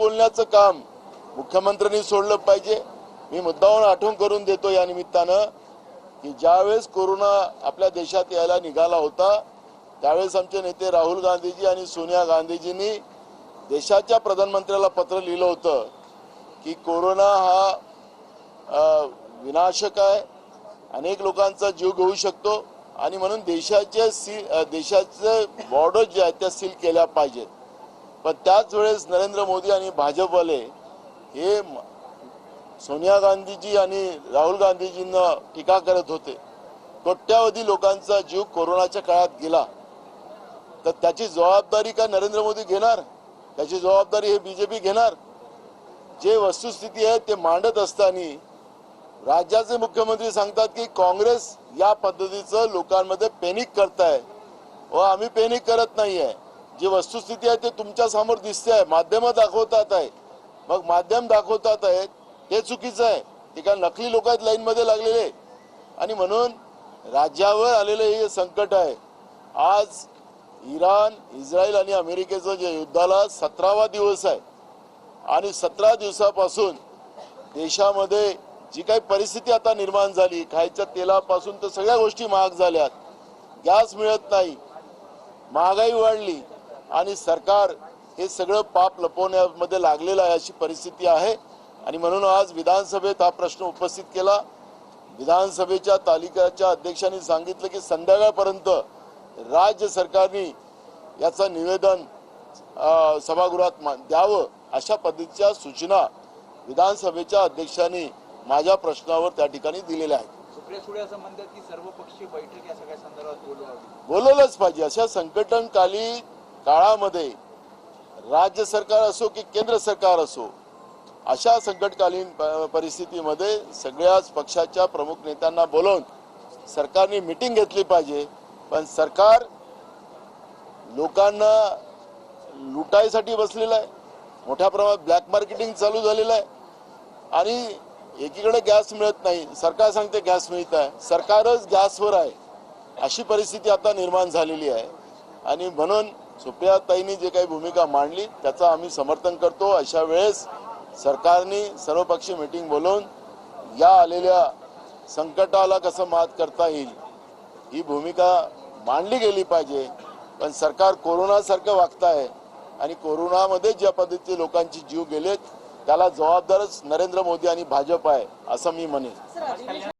बोलण्याचं काम मुख्यमंत्र्यांनी सोडलं पाहिजे। मी मुद्दामून आठवण करून देतो या निमित्तानं की ज्यावेळेस कोरोना आपल्या देशात यायला निघाला होता त्यावेळेस आमचे नेते राहुल गांधीजी आणि सोनिया गांधीजींनी देशाच्या प्रधानमंत्र्याला पत्र लिहिलं होतं की कोरोना हा विनाशक आहे, अनेक लोकांचा जीव घेऊ शकतो आणि म्हणून देशाचे बॉर्डर जे आहेत त्या सील केल्या पाहिजेत। पण त्याच वेळेस नरेंद्र मोदी आणि भाजपवाले हे सोनिया गांधीजी आणि राहुल गांधीजींना टीका करत होते। कोट्यावधी लोकांचा जीव कोरोनाच्या काळात गेला, तर त्याची जबाबदारी का नरेंद्र मोदी घेणार? त्याची जबाबदारी हे बीजेपी घेणार? जे वस्तुस्थिती आहे ते मांडत असताना राज्याचे मुख्यमंत्री सांगतात की काँग्रेस या पद्धतीचं लोकांमध्ये पॅनिक करताय। व आम्ही पॅनिक करत नाहीये, जी वस्तुस्थिती आहे ते तुमच्या समोर दिसते आहे, माध्यम दाखवतात आहे। मग माध्यम दाखवतात आहेत हे चुकीचं आहे, ते काय नकली लोक आहेत लाईन मध्ये लागलेले। आणि म्हणून राज्यावर आलेले हे संकट आहे। आज इराण, इस्रायल आणि अमेरिकेचं जे युद्धाला 17वा दिवस आहे आणि 17 दिवसापासून देशामध्ये जी काही परिस्थिती आता निर्माण झाली, खायच्या तेलापासून तर सगळ्या गोष्टी महाग झाल्यात, गॅस मिळत नाही, महागाई वाढली आणि सरकार हे सगळं पाप लपवण्यामध्ये लागलेलं आहे, अशी परिस्थिती आहे। आणि म्हणून आज विधानसभेत हा प्रश्न उपस्थित केला। विधानसभेच्या तालिकाच्या अध्यक्षांनी सांगितलं की संध्याकाळपर्यंत राज्य सरकारने याचं निवेदन सभागृहात द्यावं, अशा पद्धतीच्या सूचना विधानसभेच्या अध्यक्षांनी माझ्या प्रश्नावर त्या ठिकाणी दिलेल्या आहेत। सर्वपक्षीय बैठक या सगळ्या संदर्भात बोलवलंच पाहिजे। अशा संकटकाली काळामध्ये राज्य सरकार असो की केंद्र सरकार असो, अशा संकटकालीन परिस्थितीमध्ये सगळ्याच पक्षाच्या प्रमुख नेत्यांना बोलवून सरकारने मीटिंग घेतली पाहिजे। पण सरकार लोकांना लुटायसाठी बसलेलं आहे, मोठ्या प्रमाणात ब्लॅक मार्केटिंग चालू झालेलं आहे आणि एकीकडे गॅस मिळत नाही, सरकार सांगते गॅस मिळत आहे, सरकारच गॅसवर आहे, अशी परिस्थिती आता निर्माण झालेली आहे। आणि म्हणून सुप्रियाताईंनी जे काही भूमिका मांडली त्याचं आम्ही समर्थन करतो। अशा वेळेस सरकारने सर्वपक्षीय मीटिंग बोलवून या आलेल्या संकटाला कसं मात करता येईल ही भूमिका मांडली गेली पाहिजे। पण सरकार कोरोनासारखं वागत आहे आणि कोरोनामध्ये ज्या पद्धतीचे लोकांचे जीव गेलेत त्याला जबाबदारच नरेंद्र मोदी आणि भाजप आहे असं मी म्हणेन।